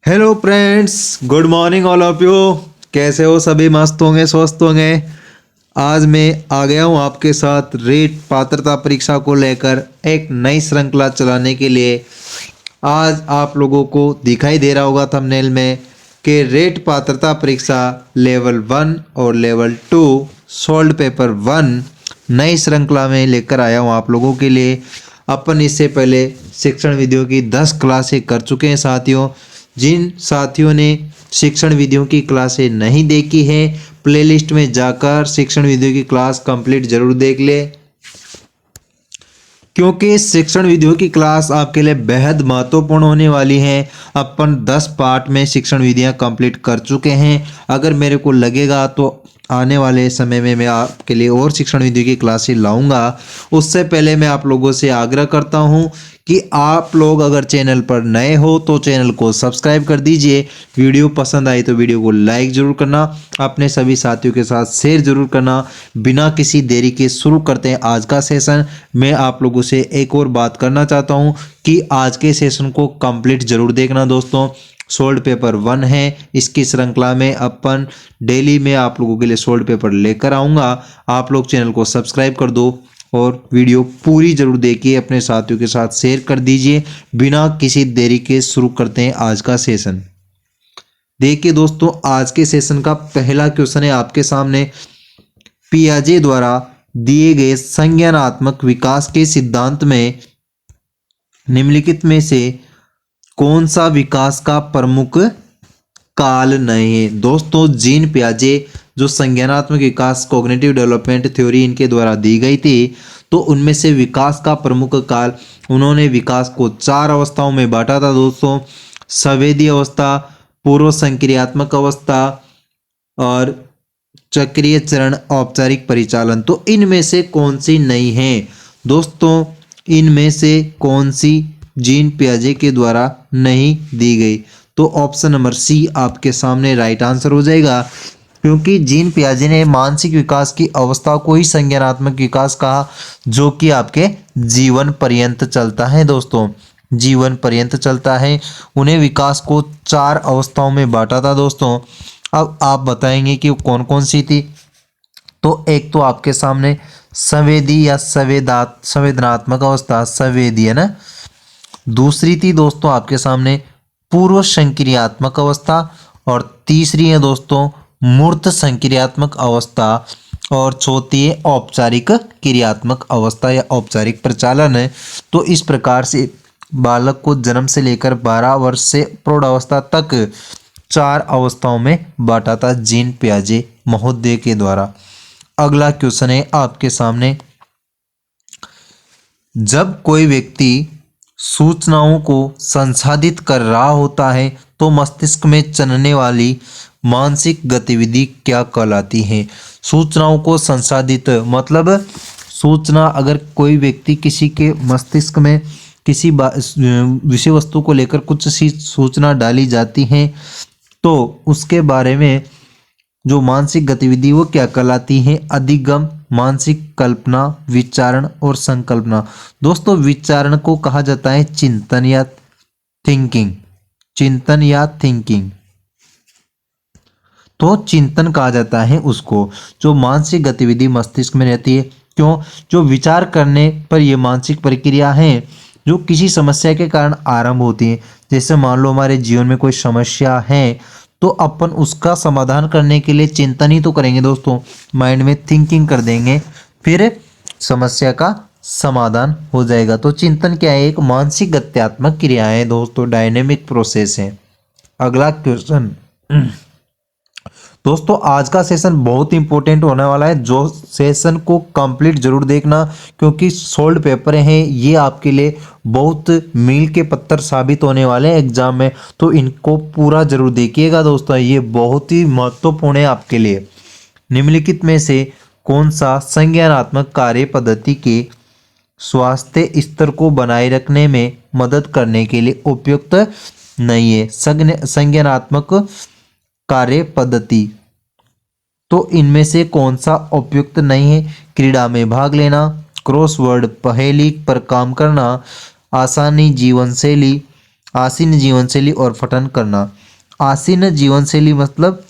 Hello friends, good morning all of you. कैसे हो? सभी मस्त होंगे, स्वस्थ होंगे। आज मैं आ गया हूँ आपके साथ रेट पात्रता परीक्षा को लेकर एक नई श्रृंखला चलाने के लिए। आज आप लोगों को दिखाई दे रहा होगा थंबनेल में कि रेट पात्रता परीक्षा लेवल 1 और लेवल 2 सोल्ड पेपर 1 नई श्रृंखला में लेकर आया हूँ आप लोगों के लिए। अपन इससे पहले शिक्षण विधियों की 10 क्लासें कर चुके हैं साथियों। जिन साथियों ने शिक्षण विधियों की क्लासें नहीं देखी है, प्लेलिस्ट में जाकर शिक्षण विधियों की क्लास कंप्लीट जरूर देख ले, क्योंकि शिक्षण विधियों की क्लास आपके लिए बेहद महत्वपूर्ण होने वाली है। अपन 10 पार्ट में शिक्षण विधियां कंप्लीट कर चुके हैं। अगर मेरे को लगेगा तो आने वाले समय में मैं आपके लिए और शिक्षण विधियों की क्लासेस लाऊंगा। उससे पहले मैं आप लोगों से आग्रह करता हूं कि आप लोग अगर चैनल पर नए हो तो चैनल को सब्सक्राइब कर दीजिए। वीडियो पसंद आई तो वीडियो को लाइक जरूर करना, अपने सभी साथियों के साथ शेयर जरूर करना। बिना किसी देरी के शुरू करते हैं आज का सेशन। मैं आप लोगों से एक और बात करना चाहता हूं कि आज के सेशन को कंप्लीट जरूर देखना दोस्तों। सोल्ड पेपर 1 है, इसकी श्रृंखला में अपन डेली में आप लोगों के लिए सोल्ड पेपर लेकर आऊँगा। आप लोग चैनल को सब्सक्राइब कर दो और वीडियो पूरी जरूर देखिए, अपने साथियों के साथ शेयर कर दीजिए। बिना किसी देरी के शुरू करते हैं आज का सेशन। देखिए दोस्तों, आज के सेशन का पहला क्वेश्चन है आपके सामने। पियाजे द्वारा दिए गए संज्ञानात्मक विकास के सिद्धांत में निम्नलिखित में से कौन सा विकास का प्रमुख काल नहीं है? दोस्तों, जीन पियाजे जो संज्ञानात्मक विकास कॉग्निटिव डेवलपमेंट थ्योरी इनके द्वारा दी गई थी, तो उनमें से विकास का प्रमुख काल, उन्होंने विकास को 4 अवस्थाओं में बांटा था दोस्तों। संवेदी अवस्था, पूर्व संक्रियात्मक अवस्था और चक्रीय चरण, औपचारिक परिचालन। तो इनमें से कौन सी नहीं है दोस्तों? इनमें से कौन सी जीन पियाजे के द्वारा नहीं दी गई? तो ऑप्शन नंबर सी आपके सामने राइट आंसर हो जाएगा, क्योंकि जीन पियाजे ने मानसिक विकास की अवस्था को ही संज्ञानात्मक विकास कहा, जो कि आपके जीवन पर्यंत चलता है दोस्तों, जीवन पर्यंत चलता है। उन्हें विकास को 4 अवस्थाओं में बांटा था दोस्तों। अब आप बताएंगे कि कौन कौन सी थी। तो एक तो आपके सामने संवेदी या संवेदनात्मक अवस्था, संवेदी है ना। दूसरी थी दोस्तों आपके सामने पूर्व संक्रियात्मक अवस्था, और तीसरी है दोस्तों मूर्त संक्रियात्मक अवस्था, और चौथी है औपचारिक क्रियात्मक अवस्था या औपचारिक प्रचालन है। तो इस प्रकार से बालक को जन्म से लेकर 12 वर्ष से प्रौढ़ अवस्था तक 4 अवस्थाओं में बांटा था जीन पियाजे महोदय के द्वारा। अगला क्वेश्चन है आपके सामने। जब कोई व्यक्ति सूचनाओं को संसाधित कर रहा होता है तो मस्तिष्क में चलने वाली मानसिक गतिविधि क्या कहलाती है? सूचनाओं को संसाधित मतलब सूचना, अगर कोई व्यक्ति किसी के मस्तिष्क में किसी विषय वस्तु को लेकर कुछ सी सूचना डाली जाती है, तो उसके बारे में जो मानसिक गतिविधि वो क्या कहलाती है? अधिगम, मानसिक कल्पना, विचारण और संकल्पना। दोस्तों, विचारण को कहा जाता है चिंतन या थिंकिंग, चिंतन या थिंकिंग। तो चिंतन कहा जाता है उसको जो मानसिक गतिविधि मस्तिष्क में रहती है। क्यों? जो विचार करने पर ये मानसिक प्रक्रिया है जो किसी समस्या के कारण आरंभ होती है। जैसे मान लो हमारे जीवन में कोई समस्या है, तो अपन उसका समाधान करने के लिए चिंतन ही तो करेंगे दोस्तों, माइंड में थिंकिंग कर देंगे, फिर समस्या का समाधान हो जाएगा। तो चिंतन क्या है? एक मानसिक गत्यात्मक क्रिया है दोस्तों, डायनेमिक प्रोसेस है। अगला क्वेश्चन दोस्तों, आज का सेशन बहुत इंपॉर्टेंट होने वाला है, जो सेशन को कंप्लीट जरूर देखना, क्योंकि सोल्ड पेपर हैं ये आपके लिए बहुत मील के पत्थर साबित होने वाले हैं एग्जाम में। तो इनको पूरा जरूर देखिएगा दोस्तों, ये बहुत ही महत्वपूर्ण है आपके लिए। निम्नलिखित में से कौन सा संज्ञानात्मक कार्य पद्धति के स्वास्थ्य स्तर को बनाए रखने में मदद करने के लिए उपयुक्त नहीं है? संज्ञानात्मक कार्य पद्धति, तो इनमें से कौन सा उपयुक्त नहीं है? क्रीड़ा में भाग लेना, क्रॉसवर्ड पहेली पर काम करना, आसानी जीवन शैली, आसीन जीवनशैली और पठन करना। आसीन जीवनशैली मतलब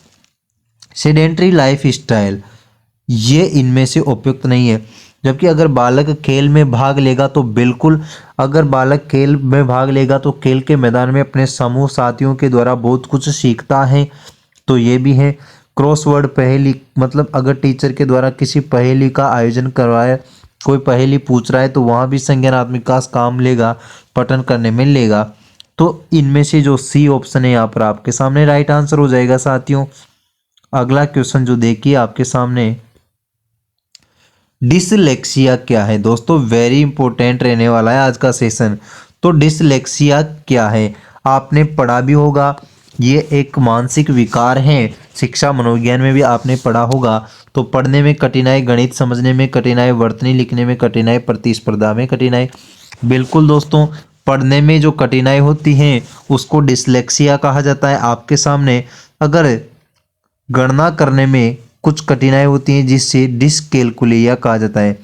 सेडेंट्री लाइफ स्टाइल, ये इनमें से उपयुक्त नहीं है। जबकि अगर बालक खेल में भाग लेगा तो बिल्कुल, अगर बालक खेल में भाग लेगा तो खेल के मैदान में अपने समूह साथियों के द्वारा बहुत कुछ सीखता है, तो ये भी है। क्रॉसवर्ड पहेली मतलब अगर टीचर के द्वारा किसी पहेली का आयोजन करवाए, कोई पहेली पूछ रहा है तो वहाँ भी संज्ञानात्मक विकास काम लेगा, पठन करने में लेगा। तो इनमें से जो सी ऑप्शन है यहाँ पर आपके सामने राइट आंसर हो जाएगा साथियों। अगला क्वेश्चन जो देखिए आपके सामने, डिसलेक्सिया क्या है दोस्तों, वेरी इंपॉर्टेंट रहने वाला है आज का सेशन। तो डिसलेक्सिया क्या है, आपने पढ़ा भी होगा, ये एक मानसिक विकार है। शिक्षा मनोविज्ञान में भी आपने पढ़ा होगा। तो पढ़ने में कठिनाई, गणित समझने में कठिनाई, वर्तनी लिखने में कठिनाई, प्रतिस्पर्धा में कठिनाई। बिल्कुल दोस्तों, पढ़ने में जो कठिनाई होती है उसको डिसलेक्सिया कहा जाता है। आपके सामने अगर गणना करने में कुछ कठिनाई होती है जिससे डिसकैलकुलिया कहा जाता है।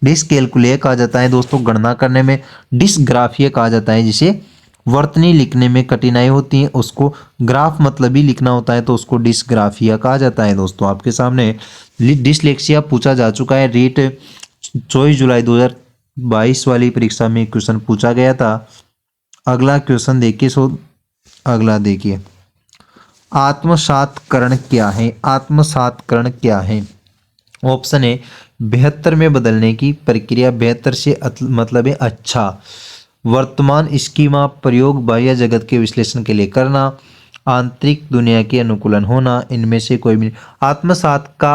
डिसकैलकुलिया कहा जाता है दोस्तों गणना करने में। डिसग्राफिया कहा जाता है जिसे वर्तनी लिखने में कठिनाई होती है, उसको ग्राफ मतलब ही लिखना होता है तो उसको डिसग्राफिया कहा जाता है। दोस्तों आपके सामने डिसलेक्सिया पूछा जा चुका है। रीट 24 जुलाई 2022 वाली परीक्षा में क्वेश्चन पूछा गया था। अगला क्वेश्चन देखिए, अगला देखिए, आत्मसातकरण क्या है। आत्मसातकरण क्या है? ऑप्शन ए, बेहतर में बदलने की प्रक्रिया। बेहतर से मतलब है अच्छा। वर्तमान स्कीमा प्रयोग बाह्य जगत के विश्लेषण के लिए करना। आंतरिक दुनिया के अनुकूलन होना। इनमें से कोई भी। आत्मसात का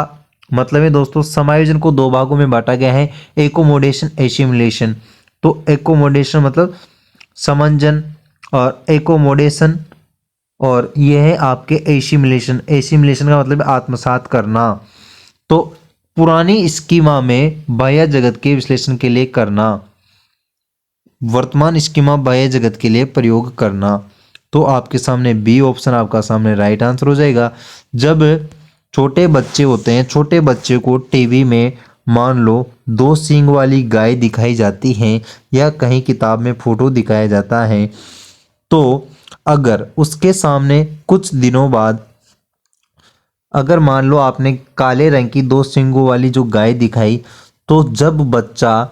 मतलब है दोस्तों, समायोजन को दो भागों में बांटा गया है, एकोमोडेशन, एसिमुलेशन। तो एकोमोडेशन मतलब समंजन, और एकोमोडेशन, और यह है आपके एसिमुलेशन। एसिमुलेशन का मतलब आत्मसात करना। तो पुरानी स्कीमा में बाह्य जगत के विश्लेषण के लिए करना, वर्तमान स्कीमा बाह्य जगत के लिए प्रयोग करना। तो आपके सामने बी ऑप्शन आपका सामने राइट आंसर हो जाएगा। जब छोटे बच्चे होते हैं, छोटे बच्चे को टीवी में मान लो दो सींग वाली गाय दिखाई जाती है या कहीं किताब में फोटो दिखाया जाता है, तो अगर उसके सामने कुछ दिनों बाद अगर मान लो आपने काले रंग की दो सींगों वाली जो गाय दिखाई, तो जब बच्चा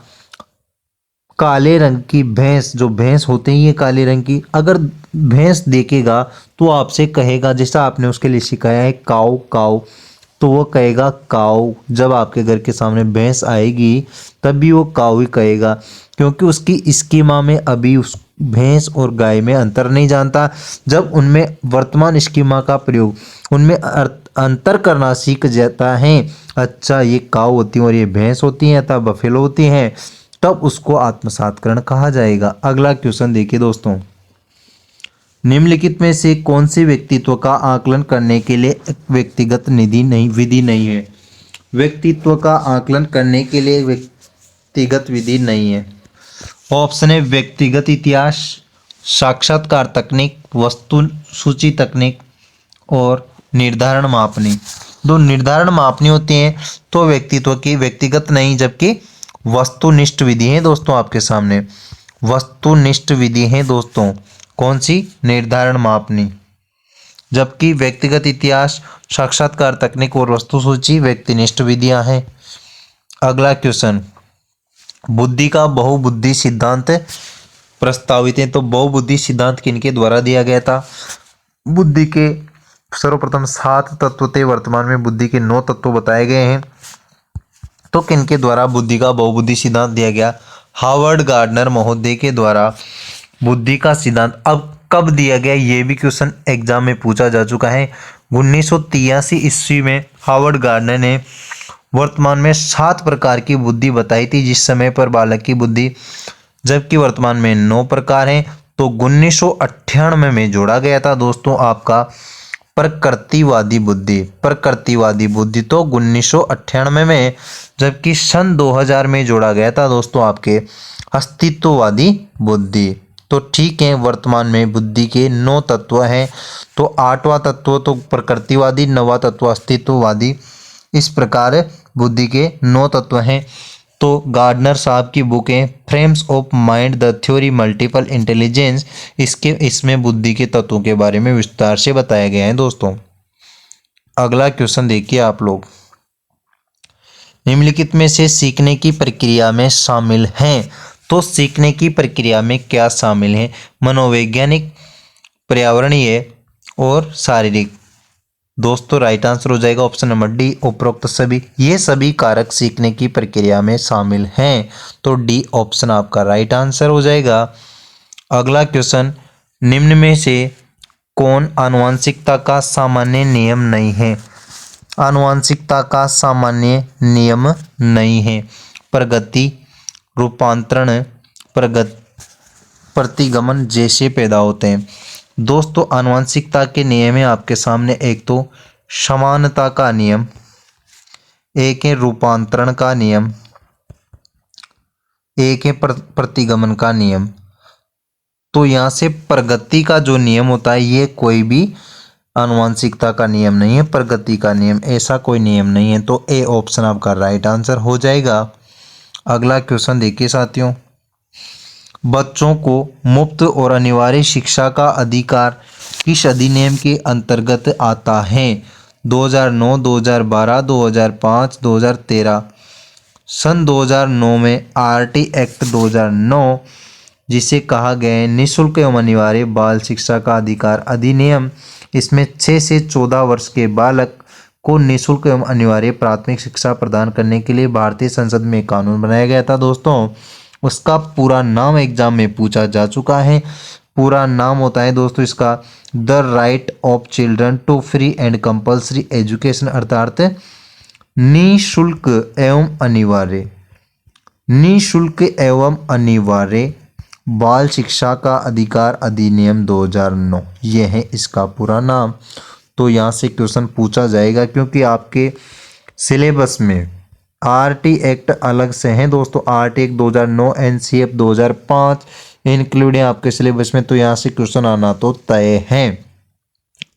काले रंग की भैंस, जो भैंस होते हैं ये काले रंग की, अगर भैंस देखेगा तो आपसे कहेगा, जैसा आपने उसके लिए सिखाया है काऊ काऊ, तो वो कहेगा काऊ। जब आपके घर के सामने भैंस आएगी तब भी वो काऊ ही कहेगा, क्योंकि उसकी स्कीमा में अभी उस भैंस और गाय में अंतर नहीं जानता। जब उनमें वर्तमान स्कीमा का प्रयोग, उनमें अंतर करना सीख जाता है, अच्छा ये काऊ होती है और ये भैंस होती हैं अथवा बफेलो होती हैं, तब उसको आत्मसातकरण कहा जाएगा। अगला क्वेश्चन देखिए दोस्तों, निम्नलिखित में से कौन से व्यक्तित्व का आकलन करने के लिए एक व्यक्तिगत विधि नहीं है। व्यक्तित्व का आकलन करने के लिए व्यक्तिगत विधि नहीं है। ऑप्शन है व्यक्तिगत इतिहास, साक्षात्कार तकनीक, वस्तु सूची तकनीक, और निर्धारण मापनी। दो निर्धारण मापनी होती हैं तो व्यक्तित्व की, व्यक्तिगत नहीं, जबकि वस्तुनिष्ठ विधि है दोस्तों आपके सामने। वस्तुनिष्ठ विधि है दोस्तों, कौन सी? निर्धारण मापनी। जबकि व्यक्तिगत इतिहास, साक्षात्कार तकनीक और वस्तु सूची व्यक्तिनिष्ठ विधियां हैं। अगला क्वेश्चन, बुद्धि का बहुबुद्धि सिद्धांत प्रस्तावित है। तो बहुबुद्धि सिद्धांत किनके द्वारा दिया गया था? बुद्धि के सर्वप्रथम 7 तत्व थे, वर्तमान में बुद्धि के 9 तत्व बताए गए हैं। तो किनके द्वारा बुद्धि का बहुबुद्धि सिद्धांत दिया गया? हार्वर्ड गार्डनर महोदय के द्वारा बुद्धि का सिद्धांत। अब कब दिया गया, ये भी क्वेश्चन एग्जाम में पूछा जा चुका है। 1983 ईस्वी में हार्वर्ड गार्डनर ने वर्तमान में 7 प्रकार की बुद्धि बताई थी जिस समय पर बालक की बुद्धि, जबकि वर्तमान में 9 प्रकार हैं। तो 1998 में जोड़ा गया था दोस्तों आपका प्रकृतिवादी बुद्धि। प्रकृतिवादी बुद्धि तो 1998 में, जबकि सन 2000 में जोड़ा गया था दोस्तों आपके अस्तित्ववादी बुद्धि। तो ठीक है, वर्तमान में बुद्धि के 9 तत्व हैं। तो 8वां तत्व तो प्रकृतिवादी, 9वां तत्व अस्तित्ववादी। इस प्रकार बुद्धि के 9 तत्व हैं। तो गार्डनर साहब की बुक है frames of mind the theory multiple intelligence, इसमें बुद्धि के तत्वों के बारे में विस्तार से बताया गया है दोस्तों। अगला क्वेश्चन देखिए आप लोग, निम्नलिखित में से सीखने की प्रक्रिया में शामिल हैं। तो सीखने की प्रक्रिया में क्या शामिल है? मनोवैज्ञानिक, पर्यावरणीय और शारीरिक। दोस्तों राइट आंसर हो जाएगा ऑप्शन नंबर डी, उपरोक्त सभी। ये सभी कारक सीखने की प्रक्रिया में शामिल हैं, तो डी ऑप्शन आपका राइट आंसर हो जाएगा। अगला क्वेश्चन, निम्न में से कौन आनुवंशिकता का सामान्य नियम नहीं है? आनुवंशिकता का सामान्य नियम नहीं है। प्रगति, रूपांतरण, प्रतिगमन जैसे पैदा होते हैं। दोस्तों आनुवंशिकता के नियम है आपके सामने, एक तो समानता का नियम, एक है रूपांतरण का नियम, एक है प्रतिगमन का नियम। तो यहाँ से प्रगति का जो नियम होता है ये कोई भी आनुवंशिकता का नियम नहीं है, प्रगति का नियम ऐसा कोई नियम नहीं है, तो ए ऑप्शन आपका राइट आंसर हो जाएगा। अगला क्वेश्चन देखिए साथियों, बच्चों को मुफ्त और अनिवार्य शिक्षा का अधिकार किस अधिनियम के अंतर्गत आता है? 2009, 2012, 2005, 2013। सन 2009 में आरटी एक्ट 2009 जिसे कहा गया है निःशुल्क एवं अनिवार्य बाल शिक्षा का अधिकार अधिनियम, इसमें 6 से 14 वर्ष के बालक को निःशुल्क एवं अनिवार्य प्राथमिक शिक्षा प्रदान करने के लिए भारतीय संसद में कानून बनाया गया था दोस्तों। उसका पूरा नाम एग्जाम में पूछा जा चुका है। पूरा नाम होता है दोस्तों इसका the right of children to free and compulsory education, अर्थात निःशुल्क एवं अनिवार्य, निःशुल्क एवं अनिवार्य बाल शिक्षा का अधिकार अधिनियम 2009, यह है इसका पूरा नाम। तो यहाँ से क्वेश्चन पूछा जाएगा क्योंकि आपके सिलेबस में आरटी एक्ट अलग से हैं दोस्तों, आरटी एक्ट 2009, एनसीएफ 2005 इंक्लूड है आपके सिलेबस में, तो यहाँ से क्वेश्चन आना तो तय है।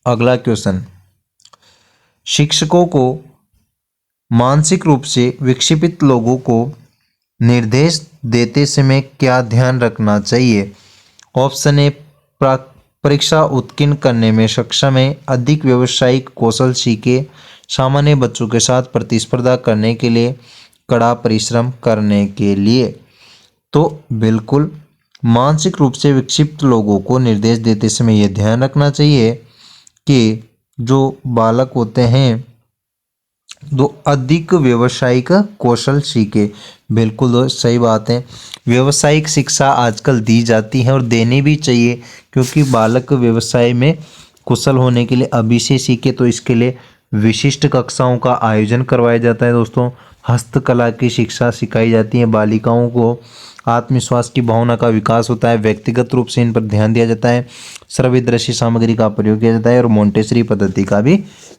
अगला क्वेश्चन, शिक्षकों को मानसिक रूप से विक्षेपित लोगों को निर्देश देते समय क्या ध्यान रखना चाहिए? ऑप्शन ए परीक्षा उत्कीर्ण करने में सक्षम है, अधिक व्यावसायिक कौशल सीखे, सामान्य बच्चों के साथ प्रतिस्पर्धा करने के लिए, कड़ा परिश्रम करने के लिए। तो बिल्कुल मानसिक रूप से विक्षिप्त लोगों को निर्देश देते समय यह ध्यान रखना चाहिए कि जो बालक होते हैं दो अधिक व्यावसायिक कौशल सीखे। बिल्कुल सही बात है, व्यावसायिक शिक्षा आजकल दी जाती है और देनी भी चाहिए क्योंकि बालक व्यवसाय में कुशल होने के लिए अभी से सीखे। तो इसके लिए विशिष्ट कक्षाओं का आयोजन करवाया जाता है दोस्तों, हस्तकला की शिक्षा सिखाई जाती है, बालिकाओं को आत्मविश्वास की भावना का विकास होता है, व्यक्तिगत रूप से इन पर ध्यान दिया जाता है, श्रव्यदर्शी सामग्री का प्रयोग किया जाता है और मोंटेसरी पद्धति का भी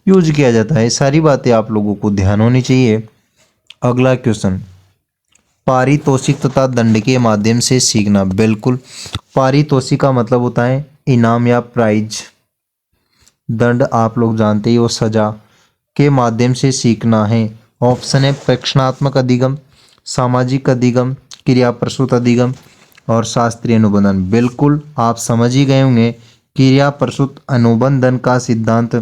यूज किया जाता है। सारी बातें आप लोगों को ध्यान होनी चाहिए। अगला क्वेश्चन, पारितोषिक तथा दंड के माध्यम से सीखना। बिल्कुल पारितोषिक का मतलब होता है इनाम या प्राइज, दंड आप लोग जानते ही वो सजा के माध्यम से सीखना है। ऑप्शन है प्रेक्षणात्मक अधिगम, सामाजिक अधिगम, क्रिया प्रसूत अधिगम और शास्त्रीय अनुबंधन। बिल्कुल आप समझ ही गए होंगे, क्रिया प्रसूत अनुबंधन का सिद्धांत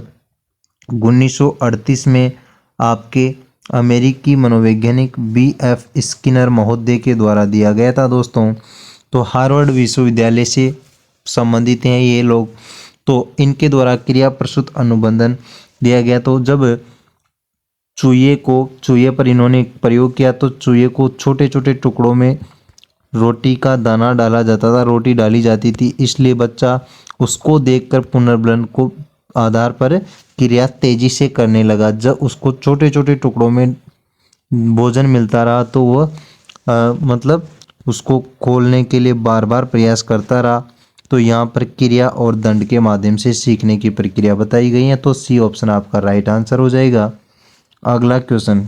1938 में आपके अमेरिकी मनोवैज्ञानिक BF स्किनर महोदय के द्वारा दिया गया था दोस्तों। तो हार्वर्ड विश्वविद्यालय से संबंधित हैं ये लोग, तो इनके द्वारा क्रिया प्रसूत अनुबंधन दिया गया। तो जब चूहे पर इन्होंने प्रयोग किया तो चूहे को छोटे छोटे टुकड़ों में रोटी का दाना डाला जाता था, रोटी डाली जाती थी, इसलिए बच्चा उसको देखकर पुनर्बलन को आधार पर क्रिया तेजी से करने लगा। जब उसको छोटे छोटे टुकड़ों में भोजन मिलता रहा तो वह मतलब उसको खोलने के लिए बार बार प्रयास करता रहा। तो यहाँ पर क्रिया और दंड के माध्यम से सीखने की प्रक्रिया बताई गई है, तो सी ऑप्शन आपका राइट आंसर हो जाएगा। अगला क्वेश्चन,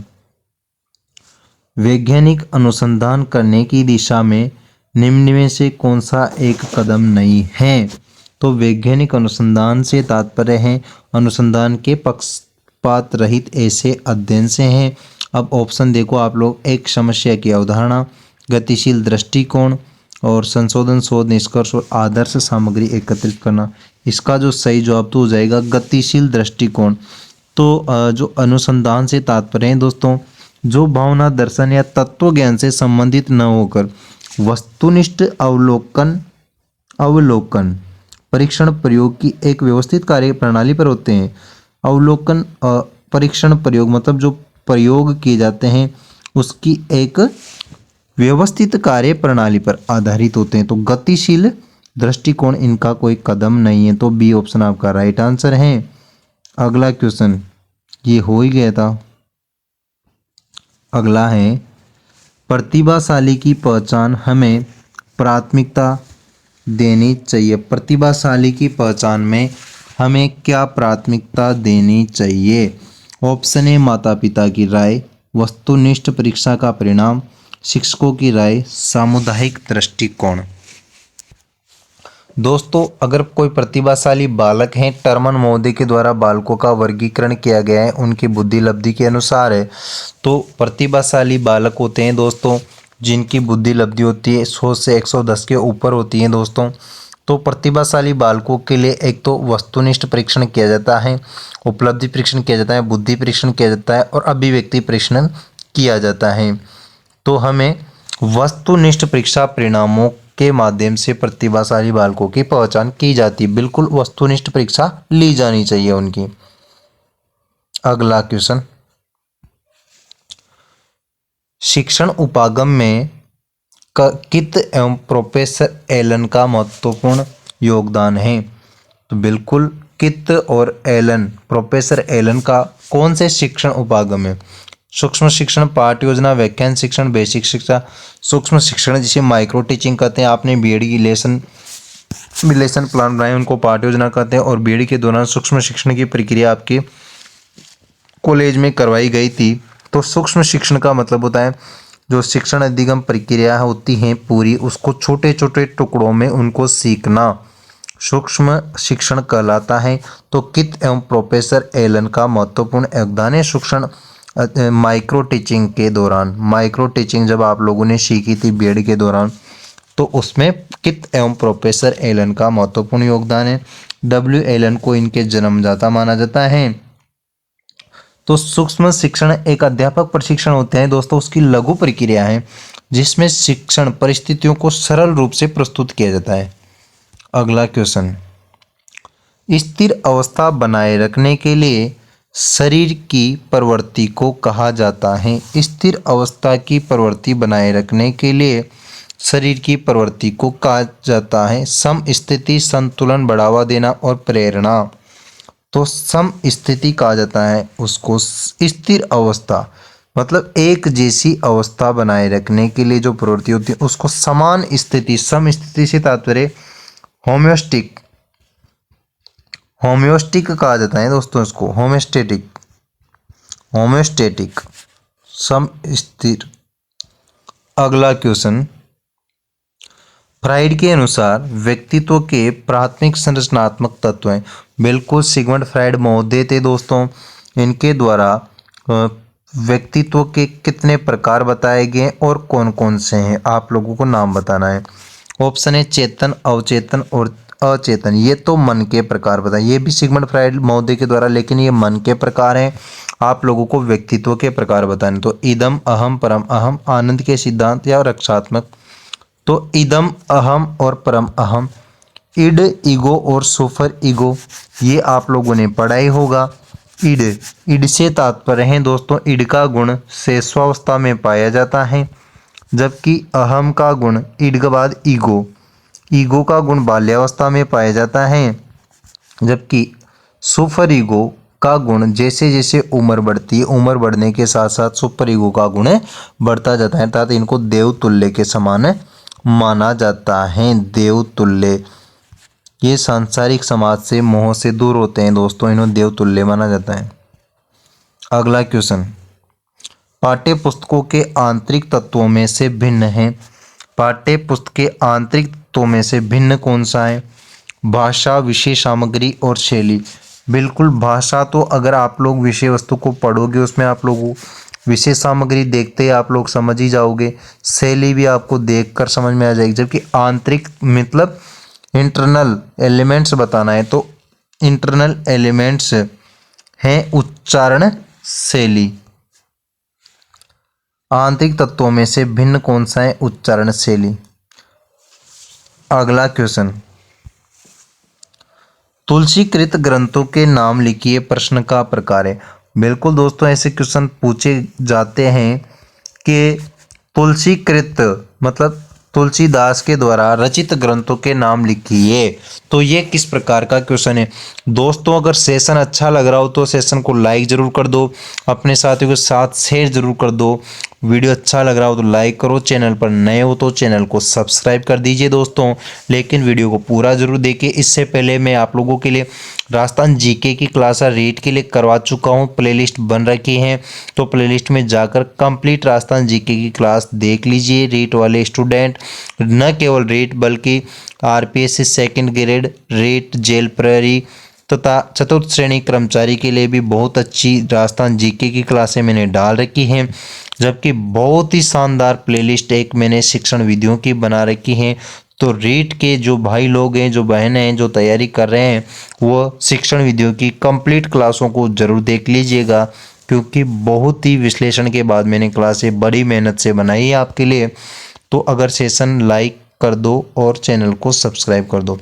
वैज्ञानिक अनुसंधान करने की दिशा में निम्न में से कौन सा एक कदम नहीं है? तो वैज्ञानिक अनुसंधान से तात्पर्य है अनुसंधान के पक्षपात रहित ऐसे अध्ययन से हैं अब ऑप्शन देखो आप लोग, एक समस्या की अवधारणा, गतिशील दृष्टिकोण और संशोधन, शोध, निष्कर्ष और आदर्श सामग्री एकत्रित करना। इसका जो सही जवाब तो हो जाएगा गतिशील दृष्टिकोण। तो जो अनुसंधान से तात्पर्य है दोस्तों, जो भावना, दर्शन या तत्व ज्ञान से संबंधित न होकर वस्तुनिष्ठ अवलोकन परीक्षण प्रयोग की एक व्यवस्थित कार्य प्रणाली पर होते हैं। अवलोकन परीक्षण प्रयोग मतलब जो प्रयोग किए जाते हैं उसकी एक व्यवस्थित कार्य प्रणाली पर आधारित होते हैं। तो गतिशील दृष्टिकोण इनका कोई कदम नहीं है, तो बी ऑप्शन आपका राइट आंसर है। अगला क्वेश्चन ये हो ही गया था। अगला है, प्रतिभाशाली की पहचान हमें प्राथमिकता देनी चाहिए। प्रतिभाशाली की पहचान में हमें क्या प्राथमिकता देनी चाहिए? ऑप्शन ए माता पिता की राय, वस्तुनिष्ठ परीक्षा का परिणाम, शिक्षकों की राय, सामुदायिक दृष्टिकोण। दोस्तों अगर कोई प्रतिभाशाली बालक हैं, टर्मन महोदय के द्वारा बालकों का वर्गीकरण किया गया है उनकी बुद्धि लब्धि के अनुसार है। तो प्रतिभाशाली बालक होते हैं दोस्तों जिनकी बुद्धि लब्धि होती है 100 से 110 के ऊपर होती है दोस्तों। तो प्रतिभाशाली बालकों के लिए एक तो वस्तुनिष्ठ परीक्षण किया जाता है, उपलब्धि परीक्षण किया जाता है, बुद्धि परीक्षण किया जाता है और अभिव्यक्ति परीक्षण किया जाता है। तो हमें वस्तुनिष्ठ परीक्षा परिणामों के माध्यम से प्रतिभाशाली बालकों की पहचान की जाती है। बिल्कुल वस्तुनिष्ठ परीक्षा ली जानी चाहिए उनकी। अगला क्वेश्चन, शिक्षण उपागम में कित एवं प्रोफेसर एलन का महत्वपूर्ण योगदान है? तो बिल्कुल कित और एलन, प्रोफेसर एलन का कौन से शिक्षण उपागम है? सूक्ष्म शिक्षण, पाठ योजना, व्याख्यान शिक्षण, बेसिक शिक्षा। सूक्ष्म शिक्षण जिसे माइक्रो टीचिंग कहते हैं, आपने बीएड की लेसन प्लान बनाए उनको पाठ योजना कहते हैं। और बीएड के दौरान सूक्ष्म शिक्षण की प्रक्रिया आपके कॉलेज में करवाई गई थी। तो सूक्ष्म शिक्षण का मतलब होता है जो शिक्षण अधिगम प्रक्रिया होती हैं पूरी, उसको छोटे छोटे टुकड़ों में उनको सीखना सूक्ष्म शिक्षण कहलाता है। तो कित एवं प्रोफेसर एलन का महत्वपूर्ण योगदान है शिक्षण माइक्रो टीचिंग के दौरान। माइक्रो टीचिंग जब आप लोगों ने सीखी थी बीएड के दौरान, तो उसमें कित एवं प्रोफेसर एलन का महत्वपूर्ण योगदान है। डब्ल्यू एलन को इनके जन्मदाता माना जाता है। तो सूक्ष्म शिक्षण एक अध्यापक प्रशिक्षण होते हैं दोस्तों, उसकी लघु प्रक्रिया है जिसमें शिक्षण परिस्थितियों को सरल रूप से प्रस्तुत किया जाता है। अगला क्वेश्चन, स्थिर अवस्था बनाए रखने के लिए शरीर की प्रवृत्ति को कहा जाता है। स्थिर अवस्था की प्रवृत्ति बनाए रखने के लिए शरीर की प्रवृत्ति को कहा जाता है समस्थिति, संतुलन, बढ़ावा देना और प्रेरणा। तो सम स्थिति कहा जाता है उसको। स्थिर अवस्था मतलब एक जैसी अवस्था बनाए रखने के लिए जो प्रवृत्ति होती है उसको समान स्थिति, सम स्थिति से तात्पर्य होम्योस्टिक कहा जाता है दोस्तों इसको, होम्योस्टेटिक सम स्थिर। अगला क्वेश्चन, फ्राइड के अनुसार व्यक्तित्व के प्राथमिक संरचनात्मक तत्व हैं। बिल्कुल सिगमंड फ्राइड महोदय थे दोस्तों, इनके द्वारा व्यक्तित्व के कितने प्रकार बताए गए और कौन कौन से हैं आप लोगों को नाम बताना है। ऑप्शन है चेतन, अवचेतन और अचेतन। ये तो मन के प्रकार बताए, ये भी सिगमंड फ्राइड महोदय के द्वारा, लेकिन ये मन के प्रकार हैं। आप लोगों को व्यक्तित्व के प्रकार बताने, तो इदम, अहम, परम अहम, आनंद के सिद्धांत या रक्षात्मक। तो इदम, अहम और परम अहम, इड, ईगो और सुपर ईगो, ये आप लोगों ने पढ़ा ही होगा। इड से तात्पर्य है दोस्तों इड का गुण शैशवावस्था में पाया जाता है, जबकि अहम का गुण इड के बाद ईगो का गुण बाल्यावस्था में पाया जाता है, जबकि सुपर ईगो का गुण जैसे जैसे उम्र बढ़ती है, उम्र बढ़ने के साथ साथ सुपर ईगो का गुण बढ़ता जाता है, अर्थात इनको देवतुल्य के समान माना जाता है। देवतुल्य, ये सांसारिक समाज से मोह से दूर होते हैं दोस्तों, इन्हें देवतुल्य माना जाता है। अगला क्वेश्चन, पाठ्य पुस्तकों के आंतरिक तत्वों में से भिन्न है। पाठ्य पुस्तक के आंतरिक तत्वों में से भिन्न कौन सा है? भाषा, विषय सामग्री और शैली। बिल्कुल भाषा तो अगर आप लोग विषय वस्तु को पढ़ोगे उसमें आप लोगों विशेष सामग्री देखते ही आप लोग समझ ही जाओगे, शैली भी आपको देखकर समझ में आ जाएगी। जबकि आंतरिक मतलब इंटरनल एलिमेंट्स बताना है तो इंटरनल एलिमेंट्स हैं उच्चारण शैली। आंतरिक तत्वों में से भिन्न कौन सा है? उच्चारण शैली। अगला क्वेश्चन, तुलसीकृत ग्रंथों के नाम लिखिए, प्रश्न का प्रकार है। बिल्कुल दोस्तों, ऐसे क्वेश्चन पूछे जाते हैं कि तुलसीकृत मतलब तुलसीदास के द्वारा रचित ग्रंथों के नाम लिखिए। तो ये किस प्रकार का क्वेश्चन है दोस्तों? अगर सेशन अच्छा लग रहा हो तो सेशन को लाइक जरूर कर दो, अपने साथियों के साथ शेयर जरूर कर दो। वीडियो अच्छा लग रहा हो तो लाइक करो, चैनल पर नए हो तो चैनल को सब्सक्राइब कर दीजिए दोस्तों। लेकिन वीडियो को पूरा जरूर देखिए। इससे पहले मैं आप लोगों के लिए राजस्थान जीके की क्लास रीड के लिए करवा चुका हूँ, प्लेलिस्ट बन रखी है, तो प्लेलिस्ट में जाकर कंप्लीट राजस्थान जीके की क्लास देख लीजिए। रीट वाले स्टूडेंट, न केवल रीट बल्कि RPSC second grade, REET, jail प्रहरी तथा चतुर्थ श्रेणी कर्मचारी के लिए भी बहुत अच्छी राजस्थान जीके की क्लासें मैंने डाल रखी हैं। जबकि बहुत ही शानदार प्लेलिस्ट एक मैंने शिक्षण विधियों की बना रखी है। तो रीट के जो भाई लोग हैं, जो बहनें हैं, जो तैयारी कर रहे हैं, वो शिक्षण विधियों की कंप्लीट क्लासों को जरूर देख लीजिएगा, क्योंकि बहुत ही विश्लेषण के बाद मैंने क्लासें बड़ी मेहनत से बनाई है आपके लिए। तो अगर सेशन लाइक कर दो और चैनल को सब्सक्राइब कर दो।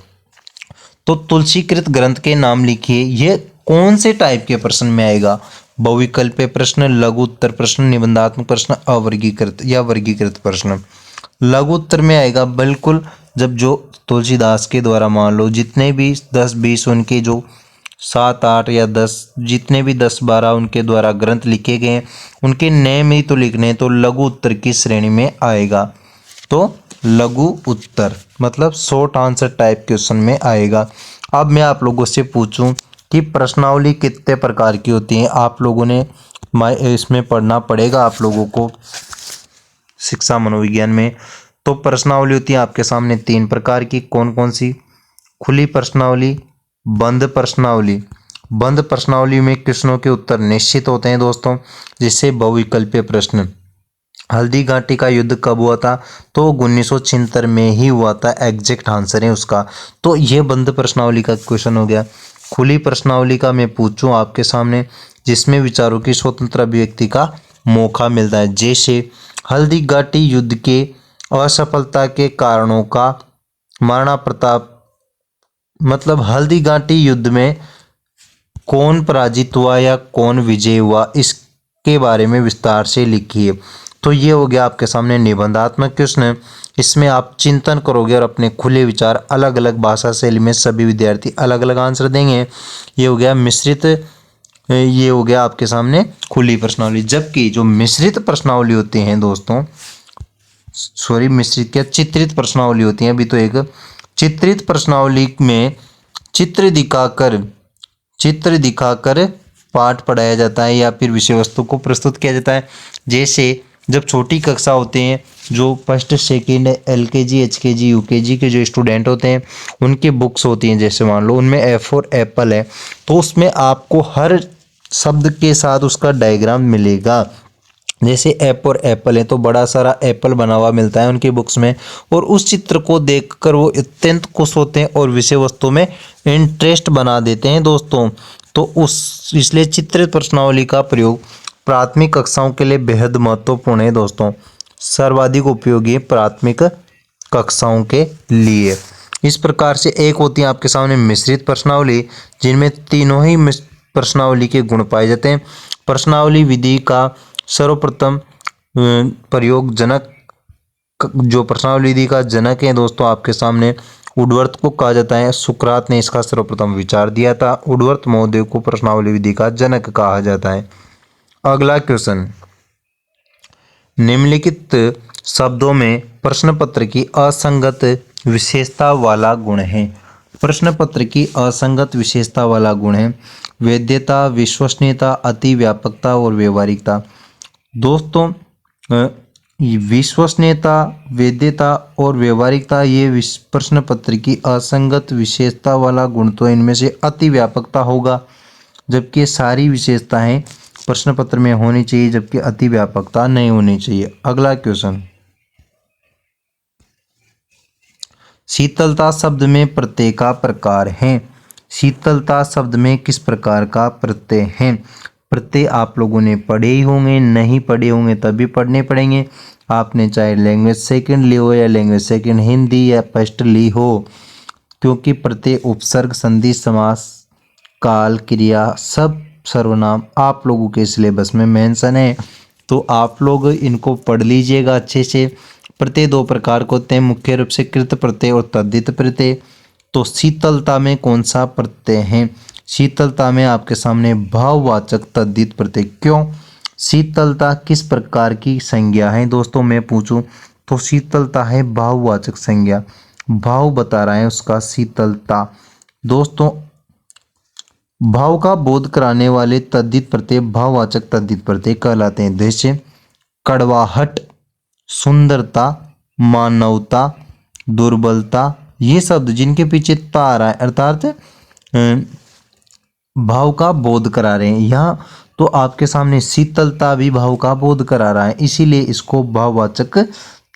तो तुलसीकृत ग्रंथ के नाम लिखिए, ये कौन से टाइप के प्रश्न में आएगा? बहुविकल्पीय प्रश्न, लघु उत्तर प्रश्न, निबंधात्मक प्रश्न, अवर्गीकृत या वर्गीकृत प्रश्न। लघु उत्तर में आएगा बिल्कुल, जब जो तुलसीदास के द्वारा मान लो जितने भी 10-20 उनके जो 7-8 या 10 जितने भी 10-12 उनके द्वारा ग्रंथ लिखे गए हैं, उनके नेम ही तो लिखने, तो लघु उत्तर की श्रेणी में आएगा। तो लघु उत्तर मतलब शॉर्ट आंसर टाइप क्वेश्चन में आएगा। अब मैं आप लोगों से पूछूं कि प्रश्नावली कितने प्रकार की होती है? आप लोगों ने इसमें पढ़ना पड़ेगा आप लोगों को शिक्षा मनोविज्ञान में। तो प्रश्नावली होती है आपके सामने 3 प्रकार की। कौन कौन सी? खुली प्रश्नावली, बंद प्रश्नावली। बंद प्रश्नावली में प्रश्नों के उत्तर निश्चित होते हैं दोस्तों, जिससे बहुविकल्पीय प्रश्न। हल्दी घाटी का युद्ध कब हुआ था? तो 1976 में ही हुआ था, एग्जैक्ट आंसर है उसका। तो ये बंद प्रश्नावली का क्वेश्चन हो गया। खुली प्रश्नावली का मैं पूछूं आपके सामने, जिसमें विचारों की स्वतंत्र अभिव्यक्ति का मौका मिलता है। जैसे हल्दी घाटी युद्ध के असफलता के कारणों का महाराणा प्रताप मतलब हल्दी घाटी युद्ध में कौन पराजित हुआ या कौन विजय हुआ, इसके बारे में विस्तार से लिखिए। तो ये हो गया आपके सामने निबंधात्मक प्रश्न। इसमें आप चिंतन करोगे और अपने खुले विचार अलग अलग भाषा शैली में सभी विद्यार्थी अलग अलग आंसर देंगे। ये हो गया मिश्रित, ये हो गया आपके सामने खुली प्रश्नावली। जबकि जो मिश्रित प्रश्नावली होती हैं दोस्तों, सॉरी मिश्रित क्या, चित्रित प्रश्नावली होती है। अभी तो एक चित्रित प्रश्नावली में चित्र दिखाकर पाठ पढ़ाया जाता है या फिर विषय वस्तु को प्रस्तुत किया जाता है। जैसे जब छोटी कक्षा होते हैं, जो first second LKG HKG UKG के जो स्टूडेंट होते हैं, उनकी बुक्स होती हैं, जैसे मान लो उनमें ए फॉर एप्पल है, तो उसमें आपको हर शब्द के साथ उसका डायग्राम मिलेगा। जैसे ऐप और एप्पल है तो बड़ा सारा एप्पल बना हुआ मिलता है उनकी बुक्स में, और उस चित्र को देखकर वो अत्यंत खुश होते हैं और विषय वस्तु में इंटरेस्ट बना देते हैं दोस्तों। तो उस इसलिए चित्रित प्रश्नावली का प्रयोग प्राथमिक कक्षाओं के लिए बेहद महत्वपूर्ण है दोस्तों, सर्वाधिक उपयोगी है प्राथमिक कक्षाओं के लिए। इस प्रकार से एक होती है आपके सामने मिश्रित प्रश्नावली, जिनमें तीनों ही प्रश्नावली के गुण पाए जाते हैं। प्रश्नावली विधि का सर्वप्रथम प्रयोग जनक, जो प्रश्नावली विधि का जनक है दोस्तों आपके सामने वुडवर्थ को कहा जाता है। सुकरात ने इसका सर्वप्रथम विचार दिया था। वुडवर्थ महोदय को प्रश्नावली विधि का जनक कहा जाता है। अगला क्वेश्चन, निम्नलिखित शब्दों में प्रश्न पत्र की असंगत विशेषता वाला गुण है। प्रश्न पत्र की असंगत विशेषता वाला गुण है वैधता, विश्वसनीयता, अति व्यापकता और व्यवहारिकता। दोस्तों विश्वसनीयता, वैधता और व्यवहारिकता, ये प्रश्न पत्र की असंगत विशेषता वाला गुण तो इनमें से अति व्यापकता होगा, जबकि सारी विशेषताएं प्रश्न पत्र में होनी चाहिए, जबकि अति व्यापकता नहीं होनी चाहिए। अगला क्वेश्चन, शीतलता शब्द में प्रत्यय का प्रकार है। शीतलता शब्द में किस प्रकार का प्रत्यय है? प्रत्यय आप लोगों ने पढ़े ही होंगे, नहीं पढ़े होंगे तभी पढ़ने पड़ेंगे। आपने चाहे लैंग्वेज सेकंड ली हो या लैंग्वेज सेकंड हिंदी या फर्स्ट ली हो, क्योंकि प्रत्यय उपसर्ग संधि समास काल क्रिया सब सर्वनाम आप लोगों के सिलेबस में मेंशन है, तो आप लोग इनको पढ़ लीजिएगा अच्छे से। प्रत्यय दो प्रकार के होते हैं, मुख्य रूप से कृत प्रत्यय और तद्धित प्रत्यय। तो शीतलता में कौन सा प्रत्यय है? शीतलता में आपके सामने भाववाचक तद्धित प्रत्यय। क्यों? शीतलता किस प्रकार की संज्ञा है दोस्तों, मैं पूछूं तो शीतलता है भाववाचक संज्ञा। भाव बता रहा है उसका शीतलता। दोस्तों भाव का बोध कराने वाले तद्धित प्रत्यय भाववाचक तद्धित प्रत्यय कहलाते हैं। जैसे कड़वाहट, सुंदरता, मानवता, दुर्बलता, ये शब्द जिनके पीछे ता आ रहा है अर्थात भाव का बोध करा रहे हैं। यहाँ तो आपके सामने शीतलता भी भाव का बोध करा रहा है, इसीलिए इसको भाववाचक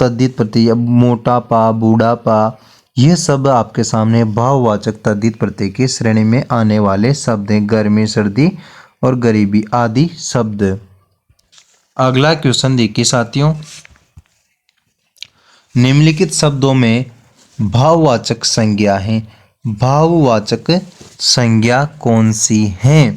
तद्धित प्रत्यय। मोटापा, बूढ़ापा, ये सब आपके सामने भाववाचक तद्धित प्रत्यय की श्रेणी में आने वाले शब्द हैं। गर्मी, सर्दी और गरीबी आदि शब्द। अगला क्वेश्चन देखिए साथियों, निम्नलिखित शब्दों में भाववाचक संज्ञा है। भाववाचक संज्ञा कौन सी है?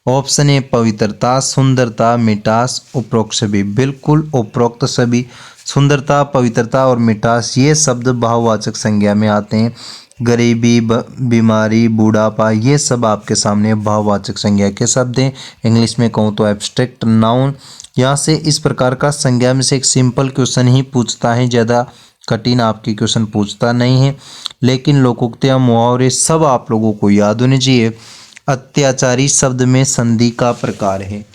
ऑप्शन ए पवित्रता, सुंदरता, मिठास, उपरोक्त सभी। बिल्कुल उपरोक्त सभी। सुंदरता, पवित्रता और मिठास ये शब्द भाववाचक संज्ञा में आते हैं। गरीबी, बीमारी, बूढ़ापा, ये सब आपके सामने भाववाचक संज्ञा के शब्द हैं। इंग्लिश में कहूँ तो एब्स्ट्रैक्ट नाउन। यहाँ से इस प्रकार का संज्ञा में से एक सिंपल क्वेश्चन ही पूछता है, ज़्यादा कठिन आपकी क्वेश्चन पूछता नहीं है। लेकिन लोकोक्तियाँ, मुहावरे सब आप लोगों को याद होने चाहिए। अत्याचारी शब्द में संधि का प्रकार है।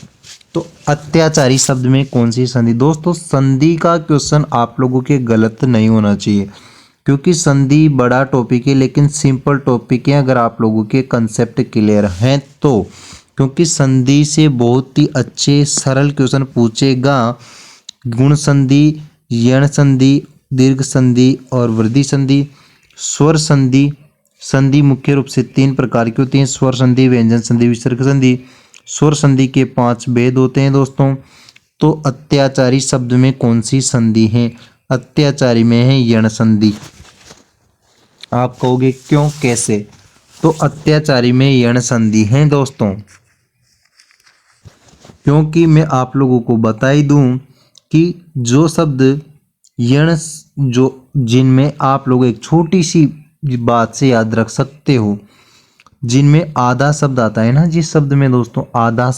तो अत्याचारी शब्द में कौन सी संधि? दोस्तों संधि का क्वेश्चन आप लोगों के गलत नहीं होना चाहिए, क्योंकि संधि बड़ा टॉपिक है, लेकिन सिंपल टॉपिक है अगर आप लोगों के कंसेप्ट क्लियर हैं तो। क्योंकि संधि से बहुत ही अच्छे सरल क्वेश्चन पूछेगा। गुण संधि, यण संधि, दीर्घ संधि और वृद्धि संधि। स्वर संधि, संधि मुख्य रूप से तीन प्रकार की होती हैं, स्वर संधि, व्यंजन संधि, विसर्ग संधि। स्वर संधि के 5 भेद होते हैं दोस्तों। तो अत्याचारी शब्द में कौन सी संधि है? अत्याचारी में है यण संधि। आप कहोगे क्यों, कैसे? तो अत्याचारी में यण संधि है दोस्तों, क्योंकि मैं आप लोगों को बता ही दूं कि जो शब्द यण, जो जिनमें आप लोग एक छोटी सी बात से याद रख सकते हो, जिनमें आधा शब्द आता है ना, जिस शब्द में दोस्तों आधा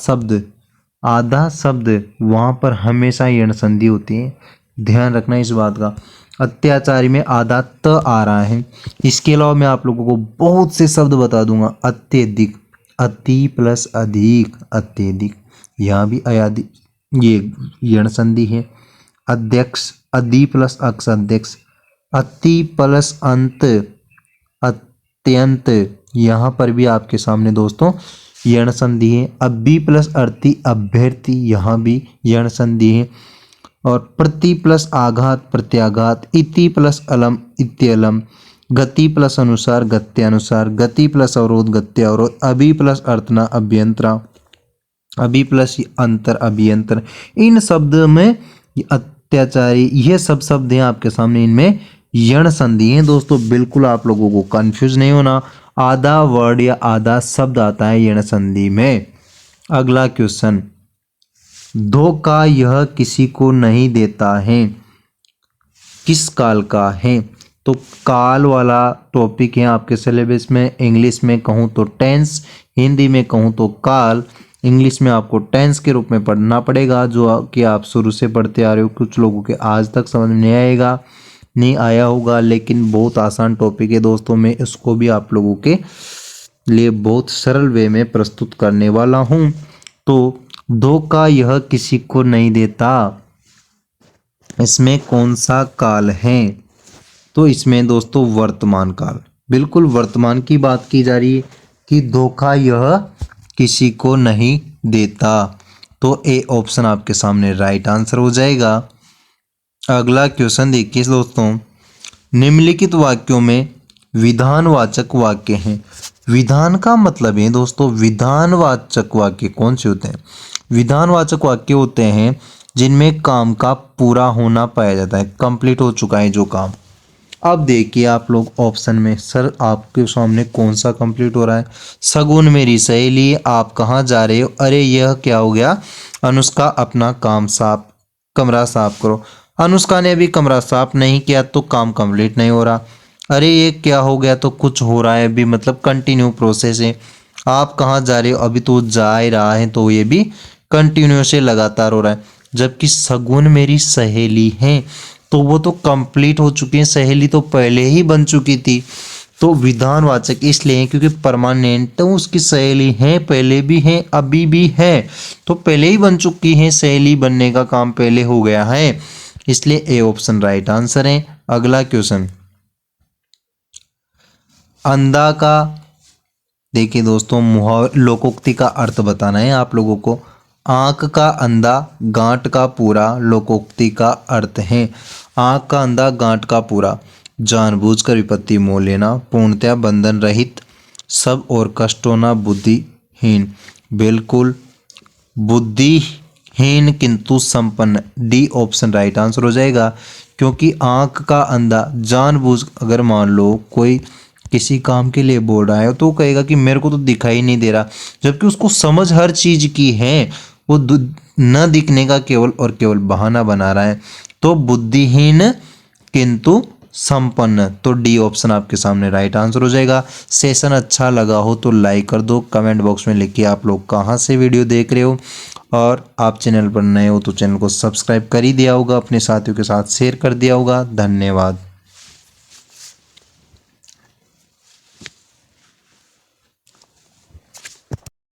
शब्द वहां पर हमेशा यण संधि होती है। ध्यान रखना इस बात का। अत्याचारी में आधा त आ रहा है। इसके अलावा मैं आप लोगों को बहुत से शब्द बता दूंगा। अत्यधिक, अति प्लस अधिक, अत्यधिक, यहाँ भी अयादि ये यण संधि है। अध्यक्ष, अधि प्लस अक्ष, अध्यक्ष। अति प्लस अंत, अत्यंत, यहाँ पर भी आपके सामने दोस्तों यण संधि है। अभि प्लस अर्थी, अभ्यर्थी, यहाँ भी यण संधि है। और प्रति प्लस आघात, प्रत्याघात। इति प्लस अलम, इत्यलम। गति प्लस अनुसार, गत्यानुसार। गति प्लस अवरोध, गत्यावरोध। अभि प्लस अर्थना, अभ्यंतरा। अभि प्लस अंतर, अभियंतर। इन शब्द में अत्याचारी, ये सब शब्द हैं आपके सामने, इनमें यण संधि है दोस्तों। बिल्कुल आप लोगों को कंफ्यूज नहीं होना। आधा वर्ड या आधा शब्द आता है यण संधि में। अगला क्वेश्चन, धोखा यह किसी को नहीं देता है, किस काल का है? तो काल वाला टॉपिक है आपके सिलेबस में। इंग्लिश में कहूँ तो टेंस, हिंदी में कहूँ तो काल। इंग्लिश में आपको टेंस के रूप में पढ़ना पड़ेगा, जो कि आप शुरू से पढ़ते आ रहे हो। कुछ लोगों के आज तक समझ नहीं आएगा, नहीं आया होगा, लेकिन बहुत आसान टॉपिक है दोस्तों। मैं इसको भी आप लोगों के लिए बहुत सरल वे में प्रस्तुत करने वाला हूँ। तो धोखा यह किसी को नहीं देता, इसमें कौन सा काल है? तो इसमें दोस्तों वर्तमान काल, बिल्कुल वर्तमान की बात की जा रही है कि धोखा यह किसी को नहीं देता। तो ए ऑप्शन आपके सामने राइट आंसर हो जाएगा। अगला क्वेश्चन देखिए दोस्तों, निम्नलिखित वाक्यों में विधानवाचक वाक्य हैं। विधान का मतलब है दोस्तों, विधानवाचक वाक्य कौन से होते हैं? विधानवाचक वाक्य होते हैं जिनमें काम का पूरा होना पाया जाता है, कंप्लीट हो चुका है जो काम। अब देखिए आप लोग ऑप्शन में, सर आपके सामने कौन सा कंप्लीट हो रहा है? सगुन मेरी सहेली आप कहाँ जा रहे हो? अरे यह क्या हो गया? अनुष्का अपना कमरा साफ करो। अनुष्का ने अभी कमरा साफ नहीं किया तो काम कंप्लीट नहीं हो रहा। अरे ये क्या हो गया? तो कुछ हो रहा है अभी, मतलब कंटिन्यू प्रोसेस है। आप कहाँ जा रहे हो? अभी तो जा ही रहा है, तो ये भी कंटिन्यू से लगातार हो रहा है। जबकि सगुन मेरी सहेली है तो वो तो कंप्लीट हो चुकी है, सहेली तो पहले ही बन चुकी थी। तो विधानवाचक इसलिए क्योंकि परमानेंट तो उसकी सहेली है, पहले भी है अभी भी है, तो पहले ही बन चुकी है, सहेली बनने का काम पहले हो गया है, इसलिए ए ऑप्शन राइट आंसर है। अगला क्वेश्चन, अंधा का, देखिए दोस्तों लोकोक्ति का अर्थ बताना है आप लोगों को। आंख का अंधा गांठ का पूरा लोकोक्ति का अर्थ है। आंख का अंधा गांठ का पूरा, जानबूझकर विपत्ति मोल लेना, पूर्णतया बंधन रहित, सब और कष्ट होना, बुद्धिहीन। बिल्कुल बुद्धिहीन किंतु संपन्न, डी ऑप्शन राइट आंसर हो जाएगा। क्योंकि आंख का अंधा जानबूझ, अगर मान लो कोई किसी काम के लिए बोल रहा है तो वो कहेगा कि मेरे को तो दिखाई नहीं दे रहा, जबकि उसको समझ हर चीज की है, वो न दिखने का केवल और केवल बहाना बना रहा है। तो बुद्धिहीन किंतु संपन्न, तो डी ऑप्शन आपके सामने राइट आंसर हो जाएगा। सेशन अच्छा लगा हो तो लाइक कर दो, कमेंट बॉक्स में लिखिए आप लोग कहाँ से वीडियो देख रहे हो, और आप चैनल पर नए हो तो चैनल को सब्सक्राइब कर ही दिया होगा, अपने साथियों के साथ शेयर कर दिया होगा। धन्यवाद।